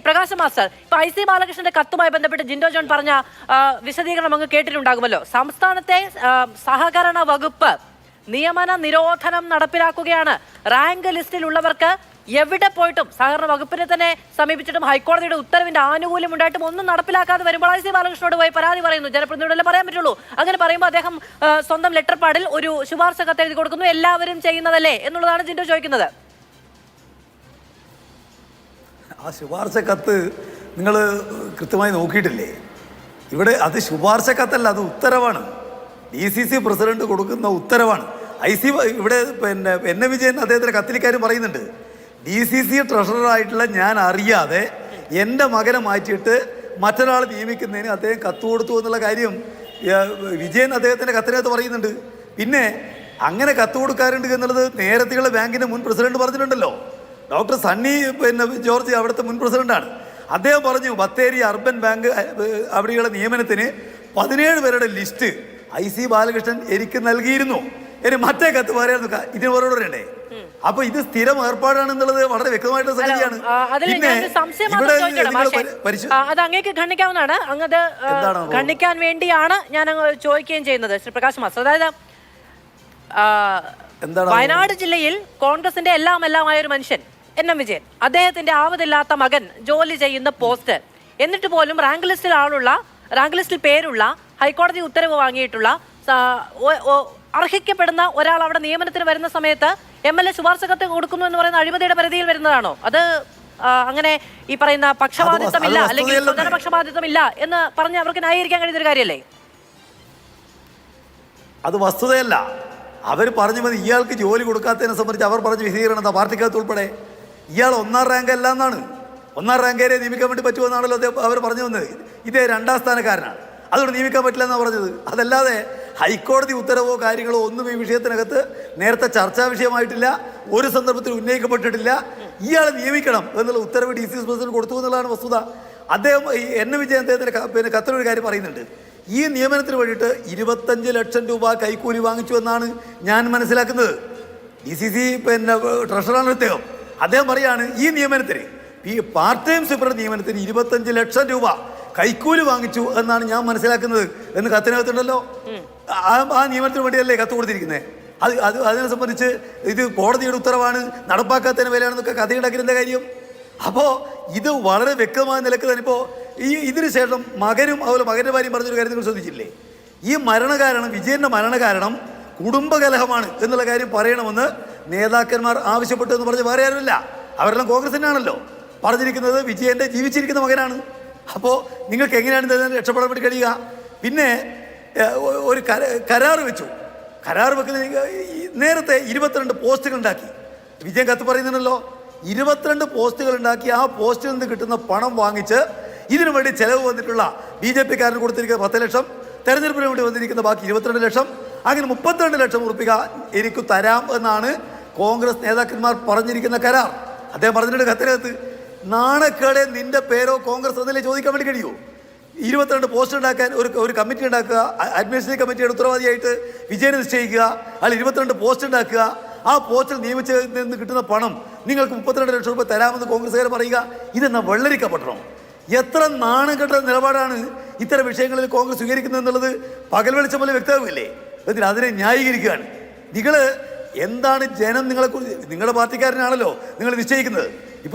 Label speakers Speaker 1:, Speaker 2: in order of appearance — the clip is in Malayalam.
Speaker 1: പ്രകാശ് മാസ്റ്റർ, ഇപ്പൊ IC ബാലകൃഷ്ണന്റെ കത്തുമായി ബന്ധപ്പെട്ട് ജിൻഡോ ജോൺ പറഞ്ഞ വിശദീകരണം അങ്ങ് കേട്ടിട്ടുണ്ടാകുമല്ലോ. സംസ്ഥാനത്തെ സഹകരണ വകുപ്പ് നിയമന നിരോധനം നടപ്പിലാക്കുകയാണ്. റാങ്ക് ലിസ്റ്റിലുള്ളവർക്ക് എവിടെ പോയിട്ടും സഹകരണ വകുപ്പിനെ തന്നെ സമീപിച്ചിട്ടും ഹൈക്കോടതിയുടെ ഉത്തരവിന്റെ ആനുകൂല്യം ഉണ്ടായിട്ടും ഒന്നും നടപ്പിലാക്കാതെ വരുമ്പോൾ IC ബാലകൃഷ്ണനോട് പോയി പരാതി പറയുന്നു. ജനപ്രതിനിധിയോടല്ലേ പറയാൻ പറ്റുള്ളൂ. അങ്ങനെ പറയുമ്പോൾ അദ്ദേഹം സ്വന്തം ലെറ്റർ പാഡിൽ ഒരു ശുപാർശ കത്ത് എഴുതി കൊടുക്കുന്നു. എല്ലാവരും ചെയ്യുന്നതല്ലേ എന്നുള്ളതാണ് ജിൻഡോ ചോദിക്കുന്നത്.
Speaker 2: ആ ശുപാർശ കത്ത് നിങ്ങൾ കൃത്യമായി നോക്കിയിട്ടില്ലേ? ഇവിടെ അത് ശുപാർശ കത്തല്ല, അത് ഉത്തരവാണ്. DCC പ്രസിഡന്റ് കൊടുക്കുന്ന ഉത്തരവാണ്. ഇവിടെ പിന്നെ വിജയൻ അദ്ദേഹത്തിൻ്റെ കത്തിലിക്കാരും പറയുന്നുണ്ട്, DCC ട്രഷററായിട്ടുള്ള ഞാൻ അറിയാതെ എൻ്റെ മകനെ മാറ്റിയിട്ട് മറ്റൊരാൾ നിയമിക്കുന്നതിന് അദ്ദേഹം കത്ത് കൊടുത്തു എന്നുള്ള കാര്യം വിജയൻ അദ്ദേഹത്തിൻ്റെ കത്തിനകത്ത് പറയുന്നുണ്ട്. പിന്നെ അങ്ങനെ കത്ത് കൊടുക്കാറുണ്ട് എന്നുള്ളത് നേരത്തെയുള്ള ബാങ്കിൻ്റെ മുൻ പ്രസിഡന്റ് പറഞ്ഞിട്ടുണ്ടല്ലോ. ഡോക്ടർ സണ്ണി ജോർജ് അവിടുത്തെ മുൻ പ്രസിഡന്റാണ്. അദ്ദേഹം പറഞ്ഞു ബത്തേരി അർബൻ ബാങ്ക് അവിടെയുള്ള നിയമനത്തിന് 17 പേരുടെ ലിസ്റ്റ് IC ബാലകൃഷ്ണൻ എനിക്ക് നൽകിയിരുന്നു. ഇനി മറ്റേ കത്ത് പറയാൻ ഇതിന് ഓരോട് പറയണ്ടേ? അപ്പൊ ഇത് സ്ഥിരം ഏർപ്പാടാണെന്നുള്ളത് വളരെ വ്യക്തമായിട്ടുള്ള സംഗതിയാണ്.
Speaker 1: അത് അങ്ങേക്ക് ഖണ്ഡിക്കാവുന്നതാണ്. അങ്ങത് ഖണ്ഡിക്കാൻ വേണ്ടിയാണ് ഞാൻ ചോദിക്കുകയും ചെയ്യുന്നത് ശ്രീ പ്രകാശ് മാസ്റ്റർ. അതായത് വയനാട് ജില്ലയിൽ കോൺഗ്രസിന്റെ എല്ലാമായ ഒരു മനുഷ്യൻ NM വിജയൻ, അദ്ദേഹത്തിന്റെ ആവതില്ലാത്ത മകൻ ജോലി ചെയ്യുന്ന പോസ്റ്റ്, എന്നിട്ട് പോലും റാങ്ക് ലിസ്റ്റിൽ പേരുള്ള ഹൈക്കോടതി ഉത്തരവ് വാങ്ങിയിട്ടുള്ള അർഹിക്കപ്പെടുന്ന ഒരാൾ അവിടെ നിയമനത്തിന് വരുന്ന സമയത്ത് MLA ശുപാർശ കത്ത് കൊടുക്കുന്നു എന്ന് പറയുന്ന അഴിമതിയുടെ പരിധിയിൽ വരുന്നതാണോ? അത് അങ്ങനെ ഈ പറയുന്ന പക്ഷപാതിത്വമില്ല അല്ലെങ്കിൽ സ്വജന പക്ഷപാതിത്വമില്ല എന്ന് പറഞ്ഞ് അവർക്ക് ന്യായീകരിക്കാൻ കഴിയുന്ന ഒരു കാര്യമല്ലേ?
Speaker 2: അത് വസ്തുതയല്ല. അവർ പറഞ്ഞു മതി ഇയാൾക്ക് ജോലി കൊടുക്കാത്തതിനെ സംബന്ധിച്ച് അവർ പറഞ്ഞ വിശദീകരണം എന്താ? പാർട്ടിക്കകത്ത് ഉൾപ്പെടെ ഇയാൾ 1ാം റാങ്ക് അല്ല എന്നാണ്. 1ാം റാങ്കേരെ നിയമിക്കാൻ വേണ്ടി പറ്റുമെന്നാണല്ലോ അവർ പറഞ്ഞു വന്നത്. ഇതേ 2ാം സ്ഥാനക്കാരനാണ്, അതുകൊണ്ട് നിയമിക്കാൻ പറ്റില്ല എന്നാണ് പറഞ്ഞത്. അതല്ലാതെ ഹൈക്കോടതി ഉത്തരവോ കാര്യങ്ങളോ ഒന്നും ഈ വിഷയത്തിനകത്ത് നേരത്തെ ചർച്ചാ വിഷയമായിട്ടില്ല, ഒരു സന്ദർഭത്തിൽ ഉന്നയിക്കപ്പെട്ടിട്ടില്ല. ഇയാളെ നിയമിക്കണം എന്നുള്ള ഉത്തരവ് DCC പ്രസിഡന്റ് കൊടുത്തു എന്നുള്ളതാണ് വസ്തുത. അദ്ദേഹം ഈ NM വിജയൻ അദ്ദേഹത്തിൻ്റെ കത്തിലൊരു കാര്യം പറയുന്നുണ്ട്. ഈ നിയമനത്തിന് വേണ്ടിയിട്ട് 25 ലക്ഷം രൂപ കൈക്കൂലി വാങ്ങിച്ചു എന്നാണ് ഞാൻ മനസ്സിലാക്കുന്നത്. DCC ട്രഷറാണ് അദ്ദേഹം പറയാണ് ഈ നിയമനത്തിന്, ഈ പാർട്ട് ടൈം സൂപ്പർ നിയമനത്തിന് 25 ലക്ഷം രൂപ കൈക്കൂലി വാങ്ങിച്ചു എന്നാണ് ഞാൻ മനസ്സിലാക്കുന്നത് എന്ന് കത്തിനകത്തുണ്ടല്ലോ. ആ നിയമനത്തിന് വേണ്ടിയല്ലേ കത്ത് കൊടുത്തിരിക്കുന്നത്? അതിനെ സംബന്ധിച്ച് ഇത് കോടതിയുടെ ഉത്തരവാണ്, നടപ്പാക്കാത്തതിന് വിലയാണെന്നൊക്കെ കഥയുണ്ടാക്കിയതിൻ്റെ കാര്യം. അപ്പോൾ ഇത് വളരെ വ്യക്തമായ നിലക്ക് തന്നെ ഇപ്പോൾ ഇതിന് ശേഷം മകനും അതുപോലെ മകൻ്റെ ഭാര്യയും പറഞ്ഞൊരു കാര്യം നിങ്ങൾ ശ്രദ്ധിച്ചില്ലേ? ഈ മരണകാരണം, വിജയൻ്റെ മരണകാരണം കുടുംബകലഹമാണ് എന്നുള്ള കാര്യം പറയണമെന്ന് നേതാക്കന്മാർ ആവശ്യപ്പെട്ടു എന്ന് പറഞ്ഞ് വേറെ ആരുമില്ല, അവരെല്ലാം കോൺഗ്രസിനാണല്ലോ പറഞ്ഞിരിക്കുന്നത്. വിജയൻ്റെ ജീവിച്ചിരിക്കുന്ന മകനാണ്. അപ്പോൾ നിങ്ങൾക്ക് എങ്ങനെയാണ് ഇതിൽ രക്ഷപ്പെടാൻ വേണ്ടി കഴിയുക? പിന്നെ ഒരു കരാർ വെച്ചു. കരാർ വെക്കുന്ന നേരത്തെ 22 പോസ്റ്റുകൾ ഉണ്ടാക്കി. വിജയൻ കത്ത് പറയുന്നുണ്ടല്ലോ, 22 പോസ്റ്റുകൾ ഉണ്ടാക്കി ആ പോസ്റ്റിൽ നിന്ന് കിട്ടുന്ന പണം വാങ്ങിച്ച് ഇതിനു വേണ്ടി ചെലവ് വന്നിട്ടുള്ള BJP-കാരന് കൊടുത്തിരിക്കുന്ന 10 ലക്ഷം, തെരഞ്ഞെടുപ്പിന് വേണ്ടി വന്നിരിക്കുന്ന ബാക്കി 22 ലക്ഷം, അങ്ങനെ 32 ലക്ഷം ഉറുപ്പിക എനിക്ക് തരാം എന്നാണ് കോൺഗ്രസ് നേതാക്കന്മാർ പറഞ്ഞിരിക്കുന്ന കരാർ. അദ്ദേഹം പറഞ്ഞിട്ടുണ്ട് കത്തിനകത്ത്. നാണക്കേടെ നിന്റെ പേരോ കോൺഗ്രസ് എന്നല്ലേ ചോദിക്കാൻ വേണ്ടി കഴിയുമോ? 22 പോസ്റ്റ് ഉണ്ടാക്കാൻ ഒരു കമ്മിറ്റി ഉണ്ടാക്കുക, അഡ്മിനിസ്ട്രേറ്റീവ് കമ്മിറ്റിയുടെ ഉത്തരവാദിയായിട്ട് വിജയനെ നിശ്ചയിക്കുക, അതിൽ 22 പോസ്റ്റ് ഉണ്ടാക്കുക, ആ പോസ്റ്റിൽ നിയമിച്ചതിൽ നിന്ന് കിട്ടുന്ന പണം നിങ്ങൾക്ക് 32 ലക്ഷം രൂപ തരാമെന്ന് കോൺഗ്രസ്സുകാർ പറയുക. ഇതെന്നാ വെള്ളരിക്കപ്പെടണം? എത്ര നാണംകെട്ട നിലപാടാണ് ഇത്തരം വിഷയങ്ങളിൽ കോൺഗ്രസ് സ്വീകരിക്കുന്നത് എന്നുള്ളത് പകൽ വെളിച്ചം പോലെ വ്യക്തമാവില്ലേ? എന്നിട്ട് അതിനെ ന്യായീകരിക്കുകയാണ്. നിങ്ങൾ എന്താണ് ജനം നിങ്ങളെക്കുറിച്ച്, നിങ്ങളുടെ പാർട്ടിക്കാരനാണല്ലോ നിങ്ങൾ നിശ്ചയിക്കുന്നത്. ഇപ്പം